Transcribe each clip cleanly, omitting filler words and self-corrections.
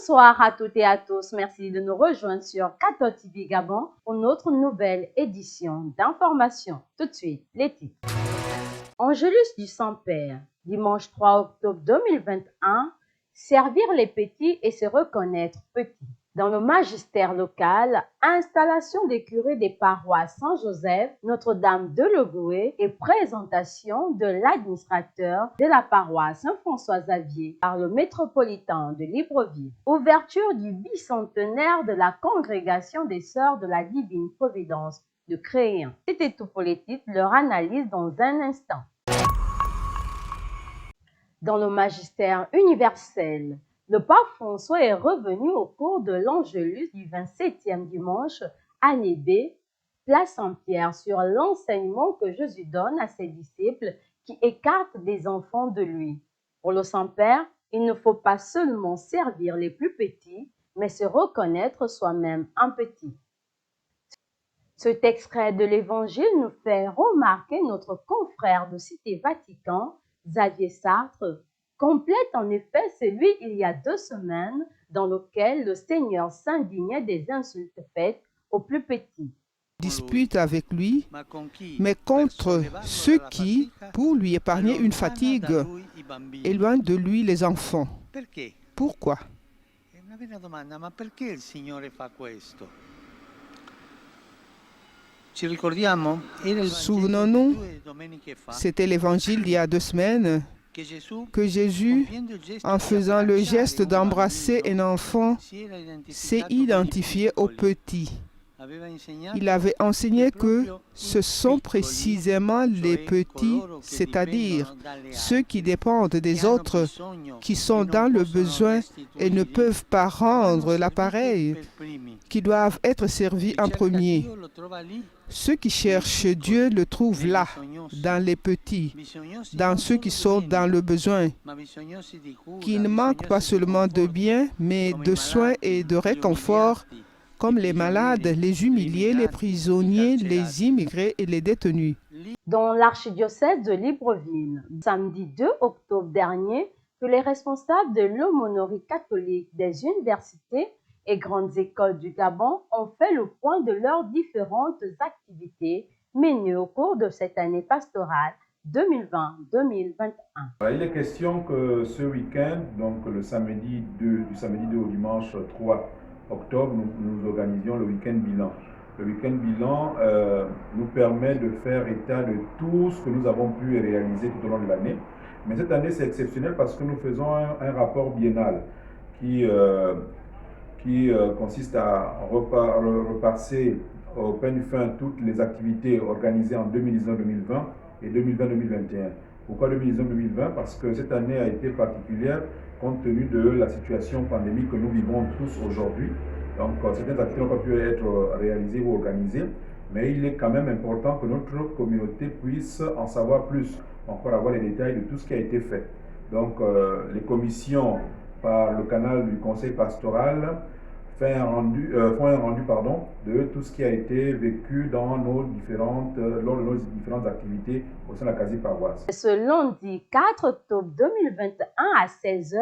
Bonsoir à toutes et à tous. Merci de nous rejoindre sur Cathode TV Gabon pour notre nouvelle édition d'information. Tout de suite, les titres. Angélus du Saint-Père, dimanche 3 octobre 2021, servir les petits et se reconnaître petits. Dans le magistère local, installation des curés des paroisses Saint-Joseph, Notre-Dame de Logoué et présentation de l'administrateur de la paroisse Saint-François-Xavier par le métropolitain de Libreville. Ouverture du bicentenaire de la congrégation des Sœurs de la Divine Providence de Créen. C'était tout pour les titres, leur analyse dans un instant. Dans le magistère universel, le pape François est revenu au cours de l'Angélus du 27e dimanche, année B, place Saint-Pierre, sur l'enseignement que Jésus donne à ses disciples qui écartent des enfants de lui. Pour le Saint-Père, il ne faut pas seulement servir les plus petits, mais se reconnaître soi-même un petit. Cet extrait de l'Évangile nous fait remarquer notre confrère de Cité Vatican, Xavier Sartre, complète en effet celui il y a 2 semaines dans lequel le Seigneur s'indignait des insultes faites aux plus petits. Dispute avec lui, mais contre ceux qui, pour lui épargner une fatigue, éloignent de lui les enfants. Pourquoi? Souvenons-nous, c'était l'évangile d'il y a 2 semaines, que Jésus, en faisant le geste d'embrasser un enfant, s'est identifié aux petits. Il avait enseigné que ce sont précisément les petits, c'est-à-dire ceux qui dépendent des autres, qui sont dans le besoin et ne peuvent pas rendre l'appareil, qui doivent être servis en premier. Ceux qui cherchent Dieu le trouvent là, dans les petits, dans ceux qui sont dans le besoin, qui ne manquent pas seulement de biens, mais de soins et de réconfort, comme les malades, les humiliés, les prisonniers, les immigrés et les détenus. Dans l'archidiocèse de Libreville, samedi 2 octobre dernier, que les responsables de l'aumônerie catholique des universités et grandes écoles du Gabon ont fait le point de leurs différentes activités menées au cours de cette année pastorale 2020-2021. Il est question que ce week-end, donc du samedi 2 au dimanche 3 octobre, nous organisions le week-end bilan. Le week-end bilan nous permet de faire état de tout ce que nous avons pu réaliser tout au long de l'année. Mais cette année, c'est exceptionnel parce que nous faisons un rapport biennal qui consiste à repasser au peigne fin toutes les activités organisées en 2019-2020 et 2020-2021. Pourquoi 2019-2020? Parce que cette année a été particulière compte tenu de la situation pandémique que nous vivons tous aujourd'hui. Donc, certaines activités n'ont pas pu être réalisées ou organisées, mais il est quand même important que notre communauté puisse en savoir plus, encore avoir les détails de tout ce qui a été fait. Donc, les commissions, par le canal du conseil pastoral, font un rendu de tout ce qui a été vécu dans lors de nos différentes activités au sein de la quasi-paroisse. Ce lundi 4 octobre 2021 à 16h,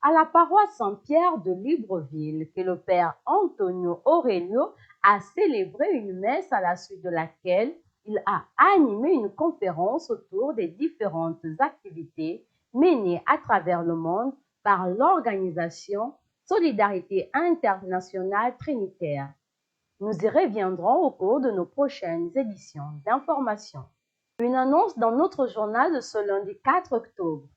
à la paroisse Saint-Pierre de Libreville, que le père Antonio Aurelio a célébré une messe à la suite de laquelle il a animé une conférence autour des différentes activités menées à travers le monde par l'organisation Solidarité internationale trinitaire. Nous y reviendrons au cours de nos prochaines éditions d'information. Une annonce dans notre journal de ce lundi 4 octobre.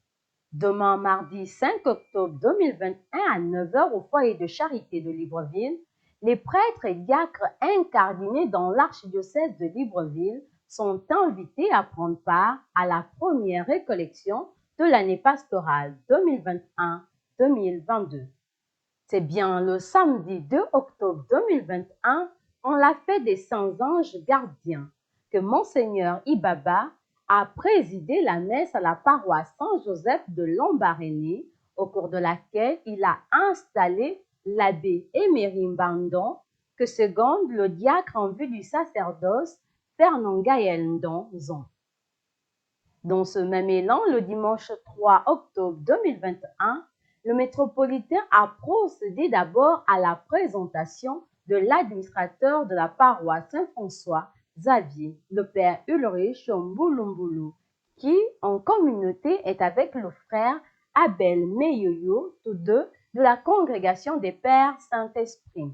Demain, mardi 5 octobre 2021 à 9h au foyer de charité de Libreville, les prêtres et diacres incardinés dans l'archidiocèse de Libreville sont invités à prendre part à la première récollection de l'année pastorale 2021-2022. C'est bien le samedi 2 octobre 2021, en la fête des Saints Anges Gardiens, que Monseigneur Ibaba a présidé la messe à la paroisse Saint-Joseph de Lambaréné, au cours de laquelle il a installé l'abbé Emery Mbandon, que seconde le diacre en vue du sacerdoce Fernand Gaël Ndonzon. Dans ce même élan, le dimanche 3 octobre 2021, le métropolitain a procédé d'abord à la présentation de l'administrateur de la paroisse Saint-François Xavier, le père Ulrich Mbulumbulu, qui, en communauté, est avec le frère Abel Meyoyo, tous deux de la congrégation des Pères Saint-Esprit.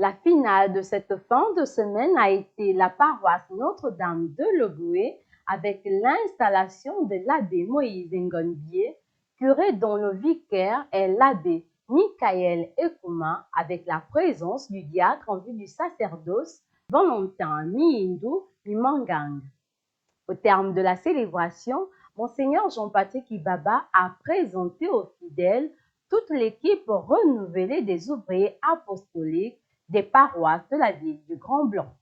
La finale de cette fin de semaine a été la paroisse Notre-Dame de Logoué avec l'installation de l'abbé Moïse Ngonbie, curé dont le vicaire est l'abbé Michael Ekouma, avec la présence du diacre en vue du sacerdoce Valentin Miindou Mimangang. Au terme de la célébration, Monseigneur Jean-Patrick Ibaba a présenté aux fidèles toute l'équipe renouvelée des ouvriers apostoliques des paroisses de la ville du Grand Blanc.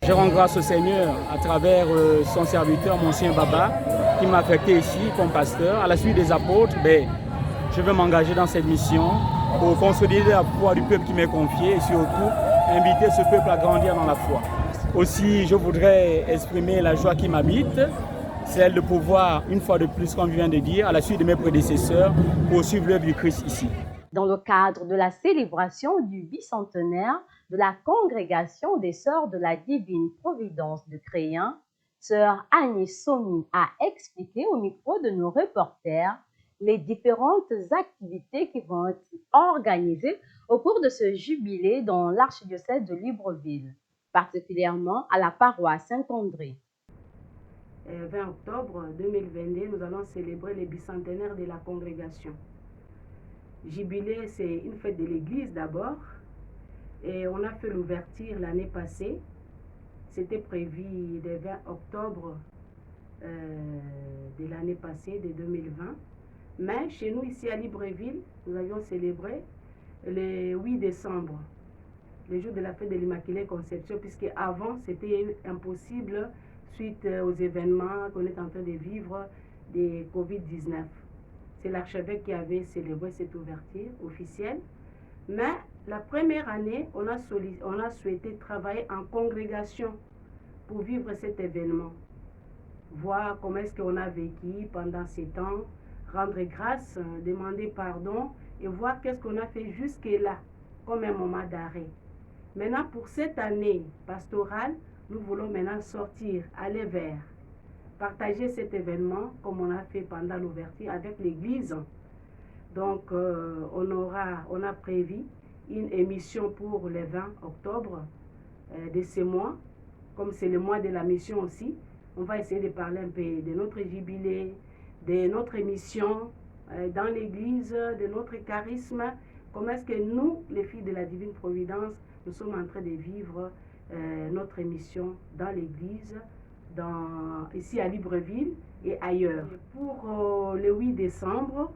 Je rends grâce au Seigneur à travers son serviteur, Monseigneur Baba, qui m'a affecté ici comme pasteur. À la suite des apôtres, je veux m'engager dans cette mission pour consolider la foi du peuple qui m'est confié et surtout inviter ce peuple à grandir dans la foi. Aussi, je voudrais exprimer la joie qui m'habite, celle de pouvoir, une fois de plus, comme je viens de dire, à la suite de mes prédécesseurs, poursuivre l'œuvre du Christ ici. Dans le cadre de la célébration du bicentenaire de la congrégation des Sœurs de la Divine Providence de Créien, Sœur Annie Somi a expliqué au micro de nos reporters les différentes activités qui vont être organisées au cours de ce jubilé dans l'archidiocèse de Libreville, particulièrement à la paroisse Saint-André. 20 octobre 2022, nous allons célébrer le bicentenaire de la congrégation. Jubilé, c'est une fête de l'église d'abord. Et on a fait l'ouverture l'année passée. C'était prévu le 20 octobre de l'année passée, de 2020. Mais chez nous, ici à Libreville, nous avions célébré le 8 décembre, le jour de la fête de l'Immaculée Conception, puisque avant, c'était impossible suite aux événements qu'on est en train de vivre de Covid-19. C'est l'archevêque qui avait célébré cette ouverture officielle. Mais la première année, on a souhaité travailler en congrégation pour vivre cet événement. Voir comment est-ce qu'on a vécu pendant ces temps, rendre grâce, demander pardon et voir qu'est-ce qu'on a fait jusque-là comme un moment d'arrêt. Maintenant, pour cette année pastorale, nous voulons maintenant sortir, aller vers, partager cet événement comme on a fait pendant l'ouverture avec l'Église. Donc, on a prévu une émission pour le 20 octobre de ce mois. Comme c'est le mois de la mission aussi, on va essayer de parler un peu de notre jubilé, de notre émission dans l'Église, de notre charisme. Comment est-ce que nous, les filles de la Divine Providence, nous sommes en train de vivre notre émission dans l'Église, ici à Libreville et ailleurs. Pour le 8 décembre,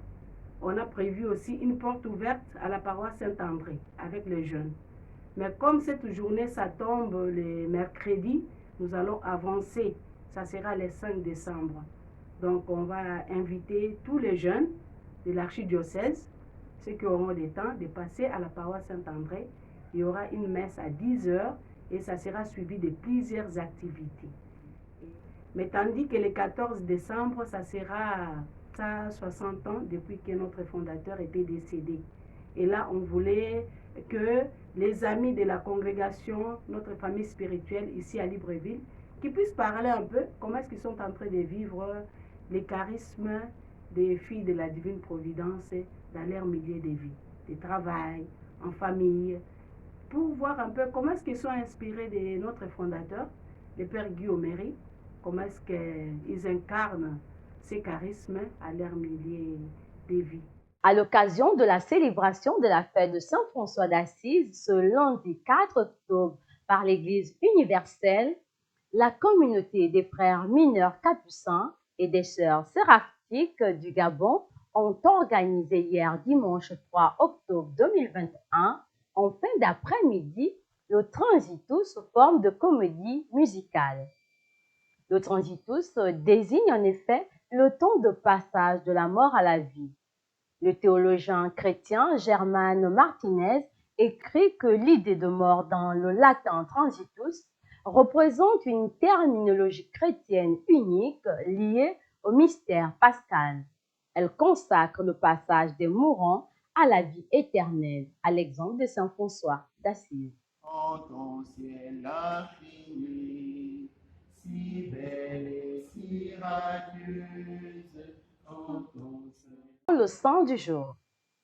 on a prévu aussi une porte ouverte à la paroisse Saint-André avec les jeunes. Mais comme cette journée, ça tombe le mercredi, nous allons avancer. Ça sera le 5 décembre. Donc, on va inviter tous les jeunes de l'archidiocèse, ceux qui auront le temps, de passer à la paroisse Saint-André. Il y aura une messe à 10 h et ça sera suivi de plusieurs activités. Mais tandis que le 14 décembre, ça sera 60 ans depuis que notre fondateur était décédé. Et là, on voulait que les amis de la congrégation, notre famille spirituelle ici à Libreville, qui puissent parler un peu comment est-ce qu'ils sont en train de vivre les charismes des filles de la Divine Providence dans leur milieu de vie, de travail, en famille, pour voir un peu comment est-ce qu'ils sont inspirés de notre fondateur, le Père Guillaume Méry, comment est-ce qu'ils incarnent ces charismes à leur milieu de vie. À l'occasion de la célébration de la fête de Saint François d'Assise ce lundi 4 octobre par l'Église universelle, la communauté des frères mineurs capucins et des sœurs séraphiques du Gabon ont organisé hier dimanche 3 octobre 2021, en fin d'après-midi, le Transitus sous forme de comédie musicale. Le Transitus désigne en effet le temps de passage de la mort à la vie. Le théologien chrétien Germán Martinez écrit que l'idée de mort dans le latin transitus représente une terminologie chrétienne unique liée au mystère pascal. Elle consacre le passage des mourants à la vie éternelle, à l'exemple de Saint François d'Assise. En ton ciel infini, si belle et si radieuse, en ton ciel. Le saint du jour.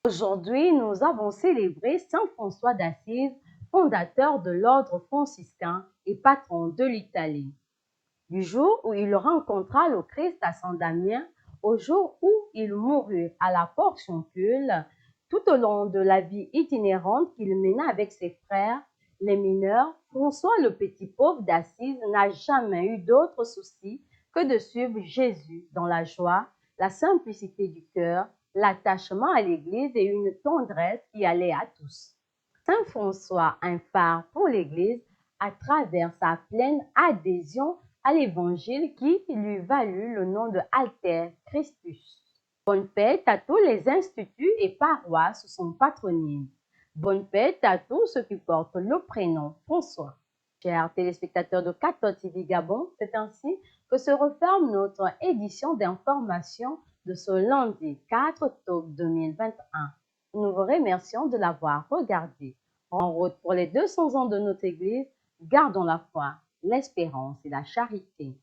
Aujourd'hui, nous avons célébré Saint François d'Assise, fondateur de l'ordre franciscain et patron de l'Italie. Du jour où il rencontra le Christ à Saint-Damien, au jour où il mourut à la Portioncule, tout au long de la vie itinérante qu'il mena avec ses frères, les mineurs, François le petit pauvre d'Assise n'a jamais eu d'autre souci que de suivre Jésus dans la joie, la simplicité du cœur, l'attachement à l'Église et une tendresse qui allait à tous. Saint François, un phare pour l'Église, à travers sa pleine adhésion à l'Évangile qui lui valut le nom de Alter Christus. Bonne fête à tous les instituts et paroisses sous son patronyme. Bonne fête à tous ceux qui portent le prénom François. Chers téléspectateurs de Cathode TV Gabon, c'est ainsi que se referme notre édition d'information de ce lundi 4 octobre 2021. Nous vous remercions de l'avoir regardé. En route pour les 200 ans de notre Église, gardons la foi, l'espérance et la charité.